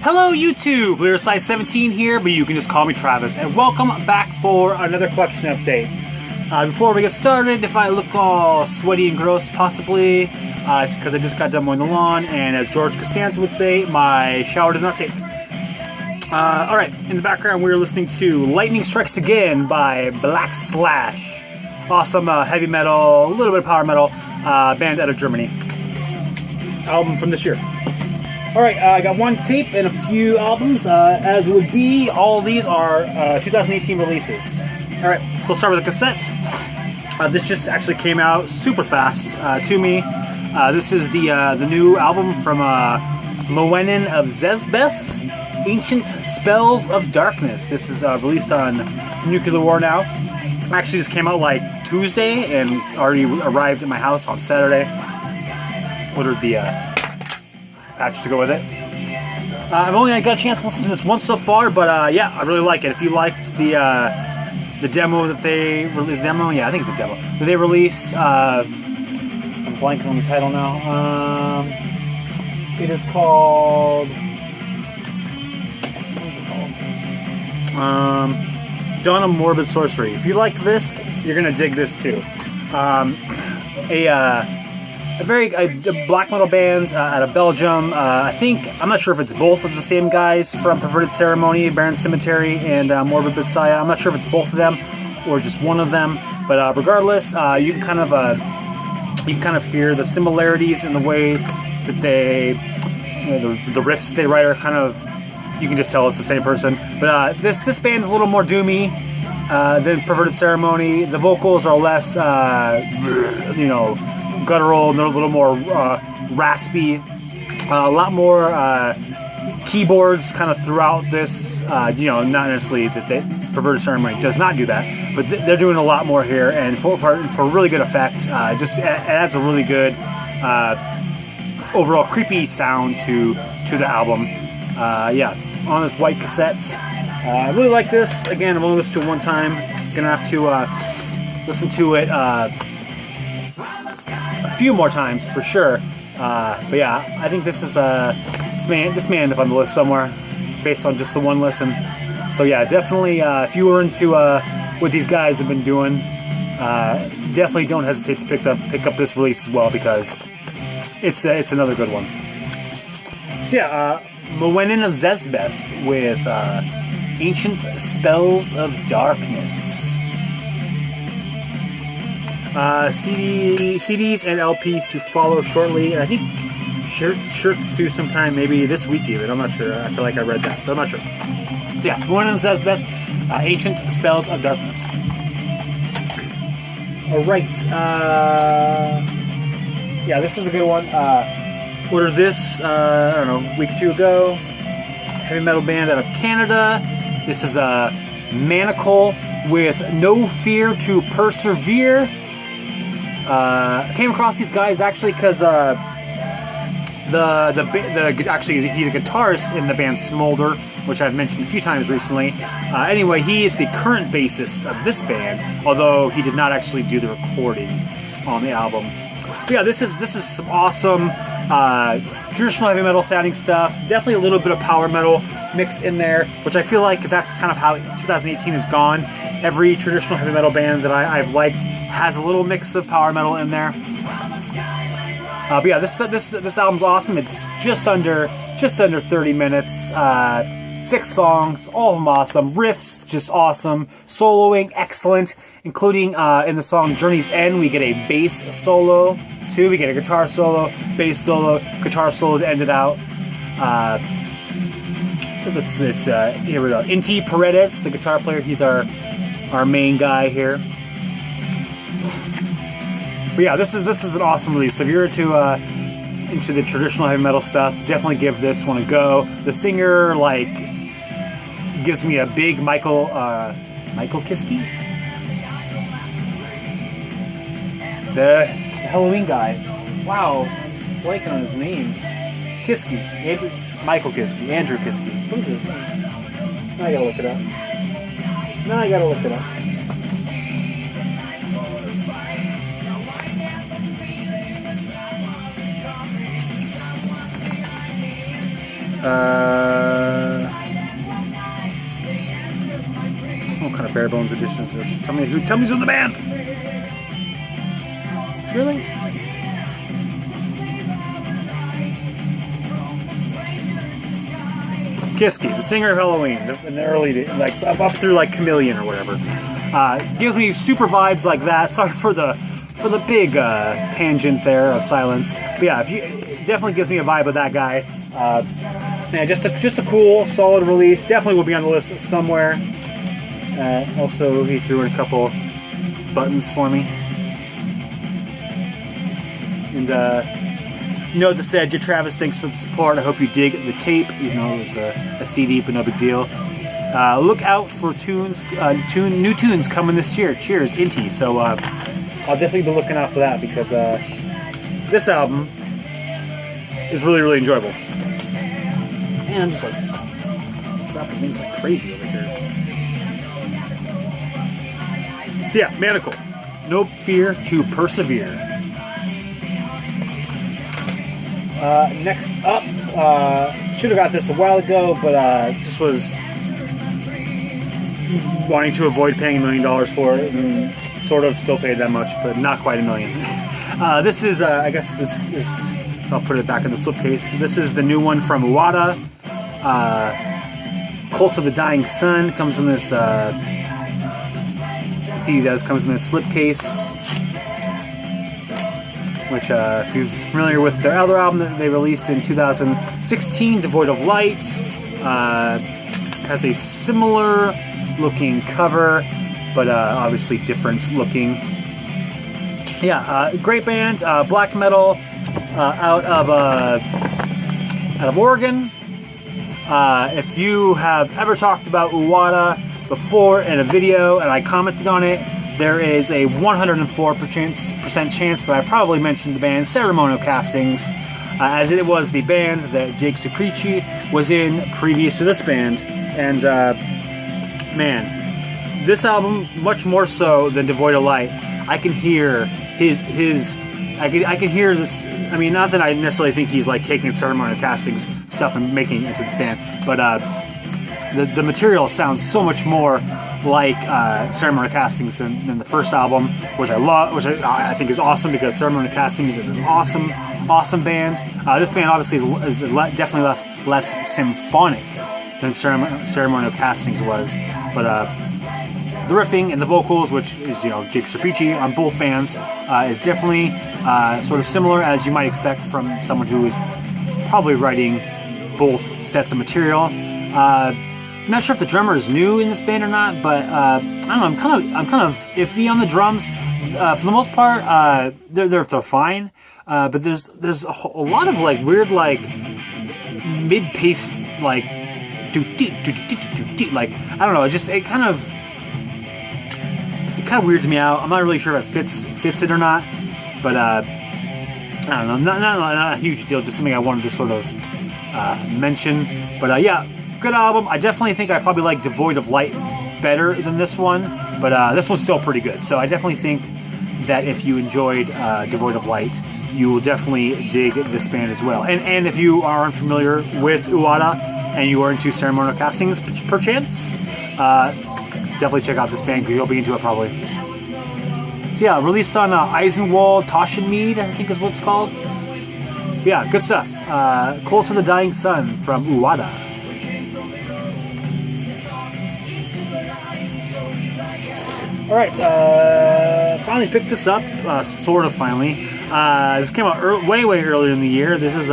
Hello YouTube, Size17 here, but you can just call me Travis, and welcome back for another collection update. Before we get started, if I look all sweaty and gross, possibly, it's because I just got done mowing the lawn, and as George Costanza would say, my shower did not take. Alright, in the background we're listening to Lightning Strikes Again by Blackslash. Awesome heavy metal, a little bit of power metal, band out of Germany. Album from this year. Alright, I got one tape and a few albums, as it would be. All these are 2018 releases. Alright, so let's start with the cassette. This just actually came out super fast to me. This is the new album from Moenen of Xezbeth, Ancient Spells of Darkness. This is released on Nuclear War Now. Actually, this came out like Tuesday and already arrived at my house on Saturday. Ordered the patch to go with it. I've only got a chance to listen to this once so far, but yeah, I really like it. If you liked the demo that they released, yeah, I think it's a demo that they released. I'm blanking on the title now. It is called. What is it called? Dawn of Morbid Sorcery. If you like this, you're gonna dig this too. A black metal band out of Belgium. I'm not sure if it's both of the same guys from Perverted Ceremony, Baron Cemetery, and Morbid Messiah. I'm not sure if it's both of them or just one of them. But regardless, you can kind of hear the similarities in the way that they, the riffs that they write are kind of. You can just tell it's the same person. But this band's a little more doomy than Perverted Ceremony. The vocals are less, guttural, and they're a little more raspy. A lot more keyboards kind of throughout this. Not necessarily that Perverted Ceremony does not do that, but they're doing a lot more here, and for really good effect. Just adds a really good overall creepy sound to the album. Yeah, on this white cassette. I really like this. Again, I've only listened to it one time. Gonna have to listen to it a few more times for sure. But yeah, I think this is this may end up on the list somewhere based on just the one listen. So yeah, definitely if you were into what these guys have been doing, definitely don't hesitate to pick up this release as well, because it's another good one. So yeah, Moenen of Xezbeth with Ancient Spells of Darkness. CDs and LPs to follow shortly, and I think shirts too sometime, maybe this week even. I'm not sure. I feel like I read that, but I'm not sure. So yeah, Moenen of Xezbeth, Ancient Spells of Darkness. Alright, yeah, this is a good one. Ordered this, I don't know, a week or two ago. Heavy metal band out of Canada. This is Manacle with No Fear to Persevere. I came across these guys actually because actually he's a guitarist in the band Smolder, which I've mentioned a few times recently. Anyway, he is the current bassist of this band, although he did not actually do the recording on the album. But yeah, this is some awesome traditional heavy metal sounding stuff. Definitely a little bit of power metal mixed in there, which I feel like that's kind of how 2018 has gone. Every traditional heavy metal band that I've liked has a little mix of power metal in there. But yeah, this album's awesome. It's just under 30 minutes. 6 songs, all of them awesome. Riffs, just awesome. Soloing, excellent. Including in the song Journey's End, we get a bass solo too. We get a guitar solo, bass solo, guitar solo to end it out. Here we go. Inti Paredes, the guitar player, he's our main guy here. But yeah, this is an awesome release. If you're into the traditional heavy metal stuff, definitely give this one a go. The singer gives me a big Michael Kiske, the Halloween guy. Wow, blanking on his name. Kiske, Michael Kiske, Andrew Kiske. What is his name? Now I gotta look it up. kind of bare bones edition is this? Tell me who's in the band. Really? Kiski, the singer of Halloween, in the early days, like up through like Chameleon or whatever. Gives me super vibes like that. Sorry for the big tangent there of silence. But yeah, definitely gives me a vibe of that guy. Yeah, just a cool, solid release. Definitely will be on the list somewhere. Also, he threw in a couple buttons for me. And note that said, "Dear Travis, thanks for the support. I hope you dig the tape, even though it was a CD, but no big deal. Look out for new tunes coming this year. Cheers, Inti." So I'll definitely be looking out for that because this album is really, really enjoyable. And I'm just like dropping things like crazy over here. So yeah, Manacle. No fear to persevere. Next up, should have got this a while ago, but just was wanting to avoid paying $1 million for it, and sort of still paid that much, but not quite $1 million. This is, I guess this is, I'll put it back in the slipcase. This is the new one from Uada. Cult of the Dying Sun comes in this, CD does, comes in this slipcase. Which, if you're familiar with their other album that they released in 2016, Devoid of Light, has a similar looking cover, but obviously different looking. Yeah, great band, black metal, out of Oregon. If you have ever talked about Uada before in a video and I commented on it, there is a 104% chance that I probably mentioned the band Ceremonial Castings, as it was the band that Jake Suprici was in previous to this band. And man, this album, much more so than Devoid of Light, I can hear I can hear this. I mean, not that I necessarily think he's like taking Ceremonial Castings stuff and making it into this band, but the material sounds so much more like Ceremonial Castings than the first album, which I love, which I think is awesome because Ceremonial Castings is an awesome band. This band obviously is definitely less symphonic than Ceremonial Castings was, but the riffing and the vocals, which is, you know, Jake Suprici on both bands, is definitely sort of similar as you might expect from someone who is probably writing both sets of material. I'm not sure if the drummer is new in this band or not, but I don't know. I'm kind of iffy on the drums. For the most part, they're fine. But there's a lot of like weird like mid-paced like like I don't know. It kind of weirds me out. I'm not really sure if it fits it or not. But I don't know. Not a huge deal. Just something I wanted to sort of mention. But yeah. Good album. I definitely think I probably like Devoid of Light better than this one, but this one's still pretty good. So I definitely think that if you enjoyed Devoid of Light, you will definitely dig this band as well. And if you are unfamiliar with Uada and you are into Ceremonial Castings, perchance, definitely check out this band because you'll be into it probably. So yeah, released on Eisenwald Taschenmead, I think is what it's called. But yeah, good stuff. Cult of the Dying Sun from Uada. Alright, finally picked this up, sort of finally. This came out way earlier in the year. This is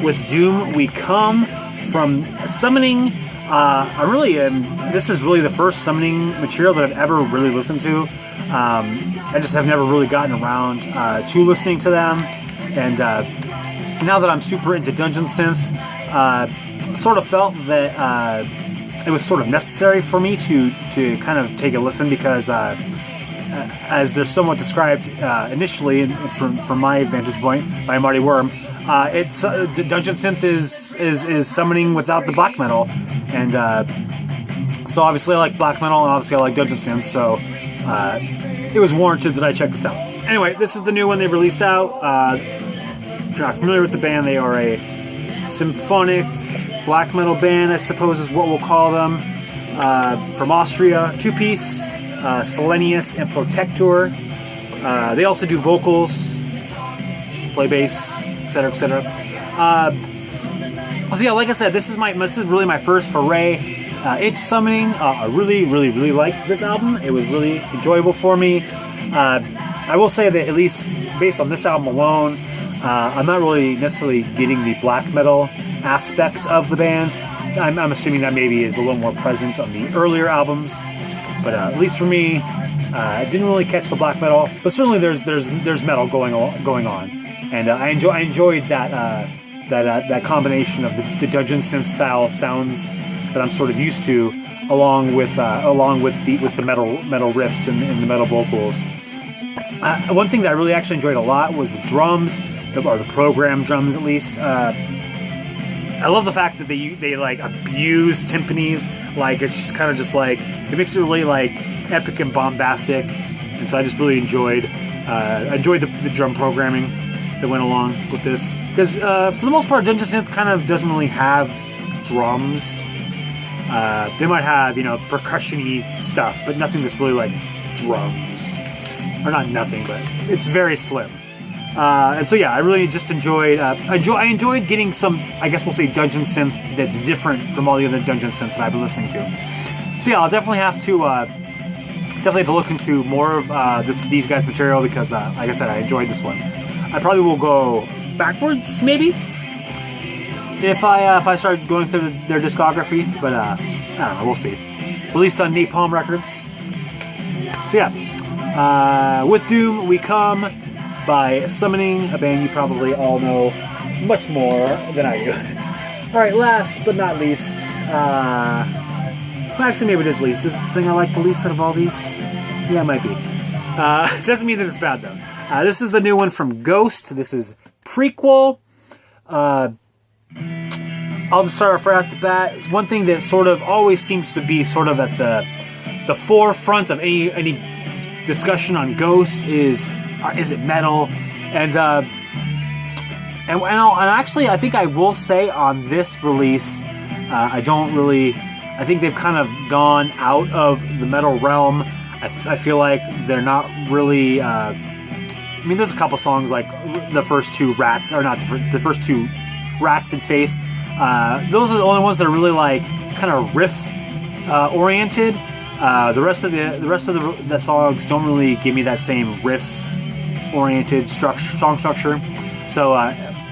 With Doom We Come from Summoning. This is really the first Summoning material that I've ever really listened to. I just have never really gotten around to listening to them. And now that I'm super into Dungeon Synth, sort of felt that it was sort of necessary for me to kind of take a listen because as they're somewhat described initially from my vantage point by Marty Worm, it's Dungeon Synth is summoning without the black metal, and so obviously I like black metal and obviously I like Dungeon Synth, so it was warranted that I check this out. Anyway, this is the new one they released out. If you're not familiar with the band, they are a symphonic black metal band, I suppose is what we'll call them. from Austria, two-piece, Selenius and Protector. They also do vocals, play bass, etc., etc. So yeah, like I said, this is really my first foray into summoning. I really liked this album. It was really enjoyable for me. I will say that at least based on this album alone, I'm not really necessarily getting the black metal aspect of the band. I'm assuming that maybe is a little more present on the earlier albums, but at least for me, I didn't really catch the black metal. But certainly there's metal going on, and I enjoyed that combination of the dungeon synth style sounds that I'm sort of used to, along with the metal riffs and the metal vocals. One thing that I really actually enjoyed a lot was the drums, or the program drums at least. I love the fact that they like abuse timpanis. Like it's just kind of just like it makes it really like epic and bombastic, and so I just really enjoyed the drum programming that went along with this, because for the most part, dungeon synth kind of doesn't really have drums. They might have percussion-y stuff, but nothing that's really like drums, or not nothing, but it's very slim. And so yeah, I really just enjoyed. I enjoyed getting some, I guess we'll say, dungeon synth that's different from all the other dungeon synth that I've been listening to. So yeah, I'll definitely have to look into more of these guys' material, because, like I said, I enjoyed this one. I probably will go backwards, maybe, if I start going through their discography. But I don't know, we'll see. Released on Napalm Records. So yeah, With Doom We Come by Summoning, a band you probably all know much more than I do. Alright, last but not least, actually maybe it is least. This is the thing I like the least out of all these? Yeah, it might be. Doesn't mean that it's bad though. This is the new one from Ghost. This is Prequelle. I'll just start off right off the bat. It's one thing that sort of always seems to be sort of at the forefront of any discussion on Ghost is it metal? And actually, I think I will say on this release, I think they've kind of gone out of the metal realm. I feel like they're not really. I mean, there's a couple songs like the first two Rats, or not the first two Rats and Faith. Those are the only ones that are really like kind of riff oriented. The rest of the songs don't really give me that same riff oriented song structure. So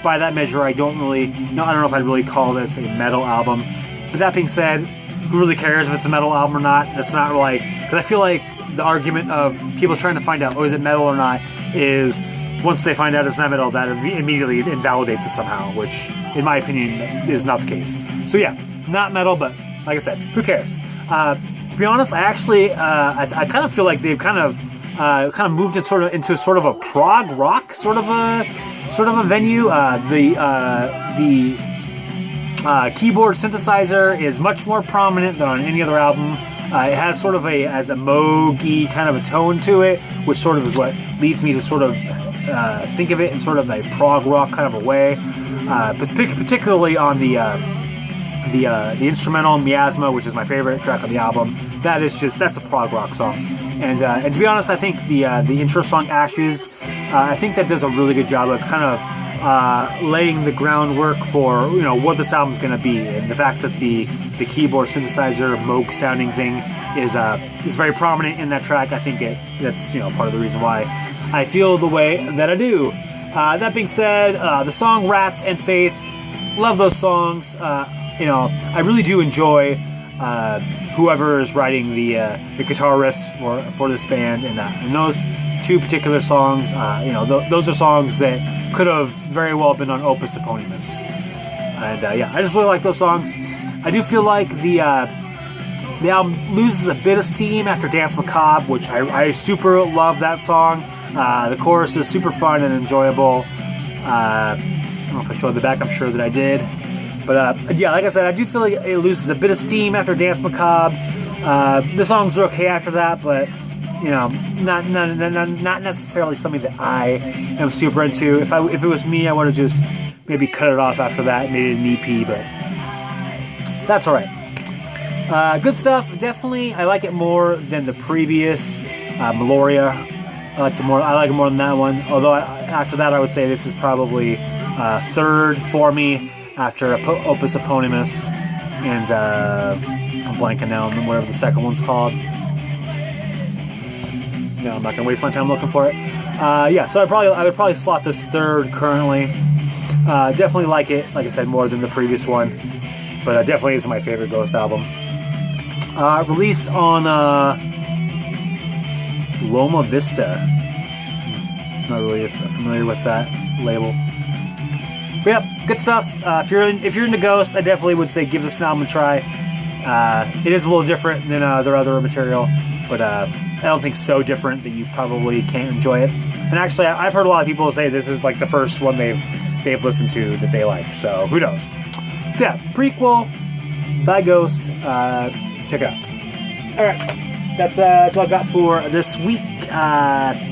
by that measure, I don't know if I'd really call this a metal album. But that being said, who really cares if it's a metal album or not? That's not like, because I feel like the argument of people trying to find out, is it metal or not, is once they find out it's not metal, that immediately invalidates it somehow, which in my opinion is not the case. So yeah, not metal, but like I said, who cares? To be honest, I actually I kind of feel like they've kind of moved it into sort of a prog rock sort of a venue. The keyboard synthesizer is much more prominent than on any other album. It has sort of a Moog-y kind of a tone to it, which sort of is what leads me to sort of think of it in sort of a prog rock kind of a way. Particularly on the instrumental Miasma, which is my favorite track on the album. That's a prog rock song. And to be honest, I think the intro song Ashes, I think that does a really good job of kind of laying the groundwork for what this album's going to be, and the fact that the keyboard synthesizer Moog sounding thing is very prominent in that track. I think that's part of the reason why I feel the way that I do. That being said, the song Rats and Faith, love those songs. I really do enjoy whoever is writing the guitar riffs for this band, and those two particular songs, those are songs that could have very well been on Opus Eponymous. And I just really like those songs. I do feel like the album loses a bit of steam after Dance Macabre, which I super love that song. The chorus is super fun and enjoyable. I don't know if I showed the back, I'm sure that I did. But like I said, I do feel like it loses a bit of steam after Dance Macabre. The songs are okay after that, but not necessarily something that I am super into. If it was me, I would have just maybe cut it off after that, made it an EP, but that's alright. Good stuff. Definitely, I like it more than the previous Meloria. I like it more than that one. Although after that, I would say this is probably third for me after Opus Eponymus and I'm blanking now on whatever the second one's called. No, I'm not gonna waste my time looking for it. Yeah, so I would probably slot this third currently. Definitely like it, like I said, more than the previous one, but definitely is my favorite Ghost album. Released on Loma Vista. Not really familiar with that label. But yeah, good stuff. If you're into Ghost, I definitely would say give this album a try. It is a little different than their other material, but I don't think so different that you probably can't enjoy it. And actually, I've heard a lot of people say this is like the first one they've listened to that they like. So who knows? So yeah, Prequelle by Ghost. Check it out. All right, that's all I got for this week.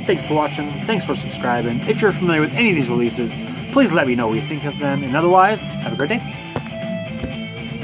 Thanks for watching. Thanks for subscribing. If you're familiar with any of these releases, please let me know what you think of them. And otherwise, have a great day.